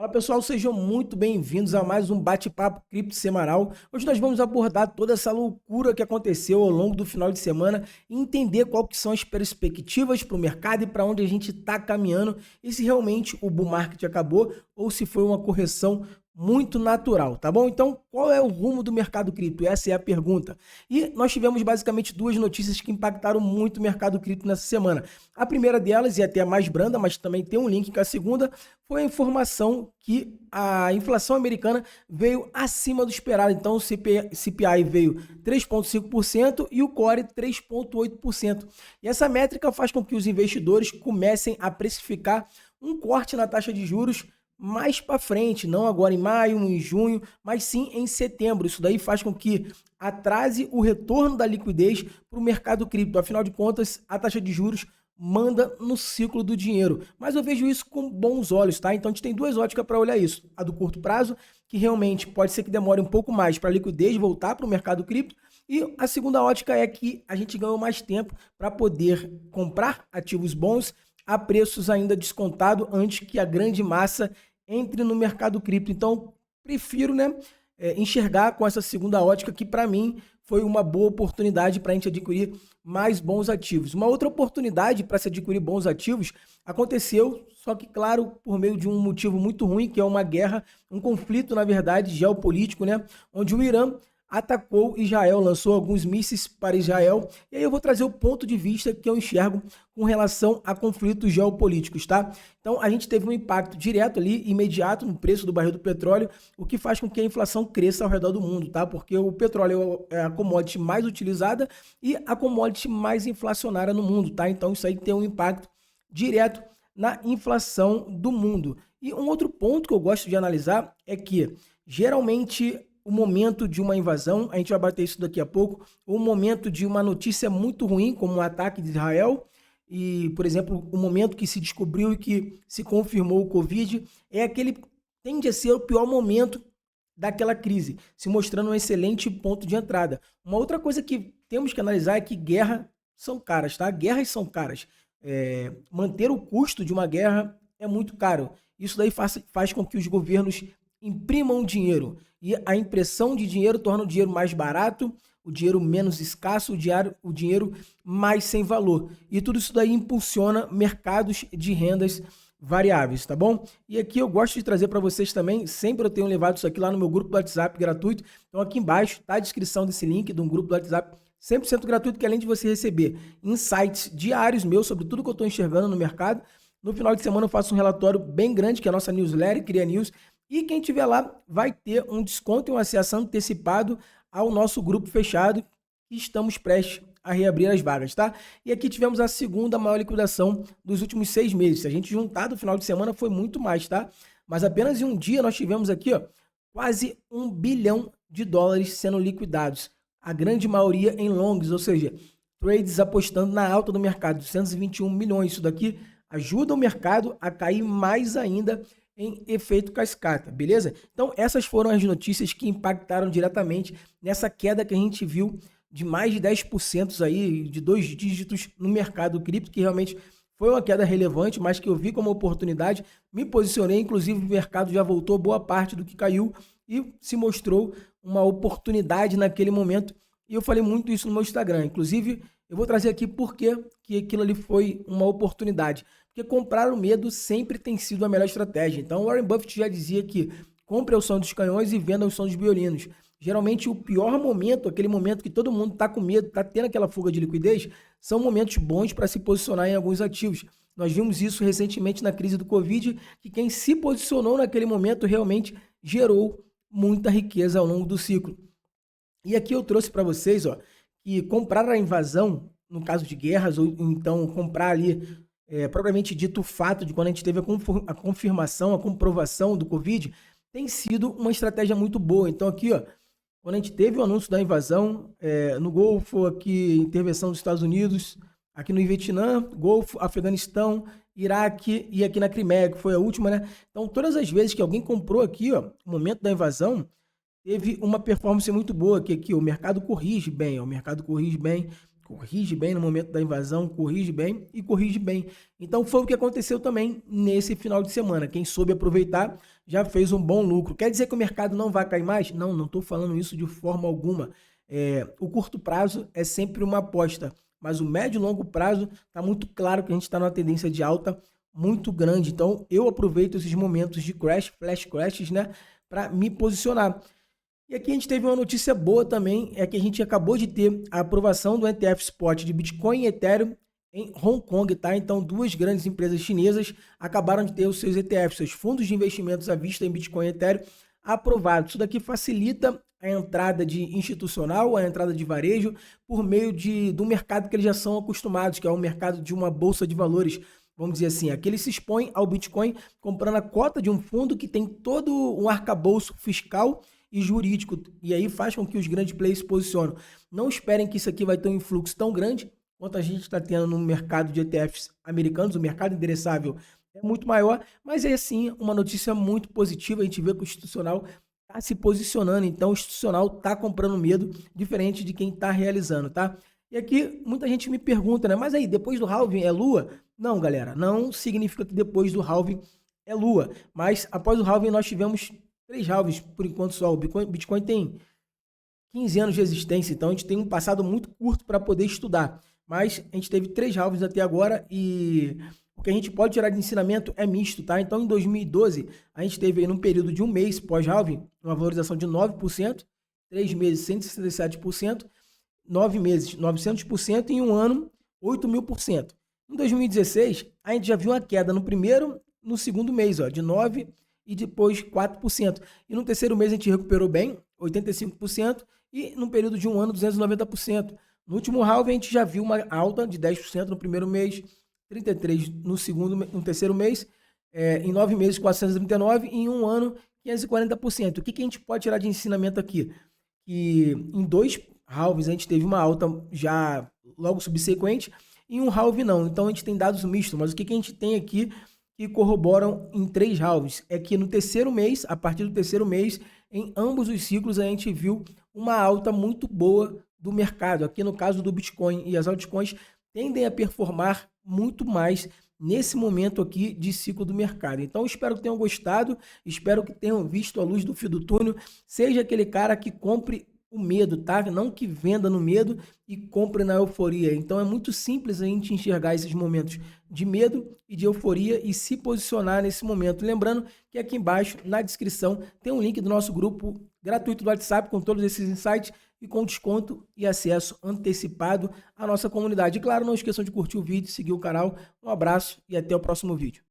Fala pessoal, sejam muito bem-vindos a mais um bate-papo cripto semanal. Hoje nós vamos abordar toda essa loucura que aconteceu ao longo do final de semana e entender qual que são as perspectivas para o mercado e para onde a gente está caminhando e se realmente o bull market acabou ou se foi uma correção muito natural, tá bom? Então, qual é o rumo do mercado cripto? Essa é a pergunta. E nós tivemos basicamente duas notícias que impactaram muito o mercado cripto nessa semana. A primeira delas, e até a mais branda, mas também tem um link com a segunda, foi a informação que a inflação americana veio acima do esperado. Então, o CPI veio 3,5% e o Core 3,8%. E essa métrica faz com que os investidores comecem a precificar um corte na taxa de juros mais para frente, não agora em maio, em junho, mas sim em setembro. Isso daí faz com que atrase o retorno da liquidez para o mercado cripto. Afinal de contas, a taxa de juros manda no ciclo do dinheiro. Mas eu vejo isso com bons olhos, tá? Então a gente tem duas óticas para olhar isso. A do curto prazo, que realmente pode ser que demore um pouco mais para a liquidez voltar para o mercado cripto. E a segunda ótica é que a gente ganhou mais tempo para poder comprar ativos bons a preços ainda descontados antes que a grande massa entre no mercado cripto. Então, prefiro enxergar com essa segunda ótica que, para mim, foi uma boa oportunidade para a gente adquirir mais bons ativos. Uma outra oportunidade para se adquirir bons ativos aconteceu, só que, claro, por meio de um motivo muito ruim, que é uma guerra, um conflito, na verdade, geopolítico, onde o Irã atacou Israel, lançou alguns mísseis para Israel, e aí eu vou trazer o ponto de vista que eu enxergo com relação a conflitos geopolíticos, tá? Então, a gente teve um impacto direto ali, imediato, no preço do barril do petróleo, o que faz com que a inflação cresça ao redor do mundo, tá? Porque o petróleo é a commodity mais utilizada e a commodity mais inflacionária no mundo, tá? Então, isso aí tem um impacto direto na inflação do mundo. E um outro ponto que eu gosto de analisar é que, geralmente, o momento de uma invasão, a gente vai bater isso daqui a pouco, o momento de uma notícia muito ruim, como um ataque de Israel, e, por exemplo, o momento que se descobriu e que se confirmou o Covid, tende a ser o pior momento daquela crise, se mostrando um excelente ponto de entrada. Uma outra coisa que temos que analisar é que guerras são caras, tá? Guerras são caras. Manter o custo de uma guerra é muito caro. Isso daí faz com que os governos imprimam dinheiro e a impressão de dinheiro torna o dinheiro mais barato, o dinheiro menos escasso, o dinheiro mais sem valor. E tudo isso daí impulsiona mercados de rendas variáveis, tá bom? E aqui eu gosto de trazer para vocês também, sempre eu tenho levado isso aqui lá no meu grupo do WhatsApp gratuito. Então aqui embaixo tá a descrição desse link de um grupo do WhatsApp 100% gratuito, que além de você receber insights diários meus sobre tudo que eu estou enxergando no mercado, no final de semana eu faço um relatório bem grande, que é a nossa newsletter, Cria News. E quem tiver lá vai ter um desconto e um acesso antecipado ao nosso grupo fechado, que estamos prestes a reabrir as vagas, tá? E aqui tivemos a segunda maior liquidação dos últimos 6 meses. Se a gente juntar do final de semana foi muito mais, tá? Mas apenas em um dia nós tivemos aqui, quase $1 bilhão sendo liquidados. A grande maioria em longs, ou seja, trades apostando na alta do mercado, 221 milhões. Isso daqui ajuda o mercado a cair mais ainda em efeito cascata, beleza? Então, essas foram as notícias que impactaram diretamente nessa queda que a gente viu de mais de 10% aí, de 2 dígitos no mercado cripto, que realmente foi uma queda relevante, mas que eu vi como oportunidade, me posicionei, inclusive o mercado já voltou boa parte do que caiu e se mostrou uma oportunidade naquele momento. E eu falei muito isso no meu Instagram, inclusive eu vou trazer aqui por que aquilo ali foi uma oportunidade. Porque comprar o medo sempre tem sido a melhor estratégia. Então, Warren Buffett já dizia que compre ao som dos canhões e venda ao som dos violinos. Geralmente, o pior momento, aquele momento que todo mundo está com medo, está tendo aquela fuga de liquidez, são momentos bons para se posicionar em alguns ativos. Nós vimos isso recentemente na crise do Covid, que quem se posicionou naquele momento realmente gerou muita riqueza ao longo do ciclo. E aqui eu trouxe para vocês que comprar a invasão, no caso de guerras, ou então comprar ali propriamente dito o fato de quando a gente teve a confirmação, a comprovação do Covid, tem sido uma estratégia muito boa. Então aqui, quando a gente teve o anúncio da invasão no Golfo, aqui intervenção dos Estados Unidos, aqui no Vietnã, Golfo, Afeganistão, Iraque e aqui na Crimeia, que foi a última, né? Então todas as vezes que alguém comprou aqui, no momento da invasão, teve uma performance muito boa, que aqui o mercado corrige bem, corrige bem no momento da invasão, corrige bem e corrige bem. Então foi o que aconteceu também nesse final de semana. Quem soube aproveitar já fez um bom lucro. Quer dizer que o mercado não vai cair mais? Não, não estou falando isso de forma alguma. O curto prazo é sempre uma aposta, mas o médio e longo prazo está muito claro que a gente está numa tendência de alta muito grande. Então eu aproveito esses momentos de crash, flash crashes, né, para me posicionar. E aqui a gente teve uma notícia boa também, é que a gente acabou de ter a aprovação do ETF Spot de Bitcoin e Ethereum em Hong Kong, tá? Então, duas grandes empresas chinesas acabaram de ter os seus ETFs, seus fundos de investimentos à vista em Bitcoin e Ethereum aprovados. Isso daqui facilita a entrada de institucional, a entrada de varejo, por meio do mercado que eles já são acostumados, que é o mercado de uma bolsa de valores. Vamos dizer assim, aqui ele se expõe ao Bitcoin comprando a cota de um fundo que tem todo um arcabouço fiscal e jurídico, e aí faz com que os grandes players se posicionem. Não esperem que isso aqui vai ter um influxo tão grande quanto a gente está tendo no mercado de ETFs americanos. O mercado endereçável é muito maior, mas é sim uma notícia muito positiva. A gente vê que o institucional está se posicionando, então o institucional está comprando medo, diferente de quem está realizando, tá? E aqui muita gente me pergunta, né? Mas aí, depois do halving é lua? Não, galera, não significa que depois do halving é lua, mas após o halving nós tivemos 3 halvings por enquanto só. O Bitcoin tem 15 anos de existência, então a gente tem um passado muito curto para poder estudar. Mas a gente teve 3 halvings até agora e o que a gente pode tirar de ensinamento é misto, tá? Então em 2012 a gente teve aí num período de um mês pós-halving uma valorização de 9%, 3 meses 167%, 9 meses 900% e em um ano 8.000%. Em 2016 a gente já viu uma queda no primeiro, no segundo mês, ó, de 9% e depois 4%. E no terceiro mês a gente recuperou bem, 85%, e no período de um ano, 290%. No último halving a gente já viu uma alta de 10% no primeiro mês, 33% no terceiro mês, em 9 meses 439% e em um ano 540%. O que a gente pode tirar de ensinamento aqui? Que em 2 halvings a gente teve uma alta já logo subsequente, e em um halving não. Então a gente tem dados mistos, mas o que a gente tem aqui que corroboram em 3 halvings é que no terceiro mês, a partir do terceiro mês, em ambos os ciclos a gente viu uma alta muito boa do mercado. Aqui no caso do Bitcoin e as altcoins tendem a performar muito mais nesse momento aqui de ciclo do mercado. Então espero que tenham gostado, espero que tenham visto a luz do fio do túnel, seja aquele cara que compre o medo, tá? Não que venda no medo e compre na euforia. Então é muito simples a gente enxergar esses momentos de medo e de euforia e se posicionar nesse momento. Lembrando que aqui embaixo, na descrição, tem um link do nosso grupo gratuito do WhatsApp com todos esses insights e com desconto e acesso antecipado à nossa comunidade. E claro, não esqueçam de curtir o vídeo, seguir o canal. Um abraço e até o próximo vídeo.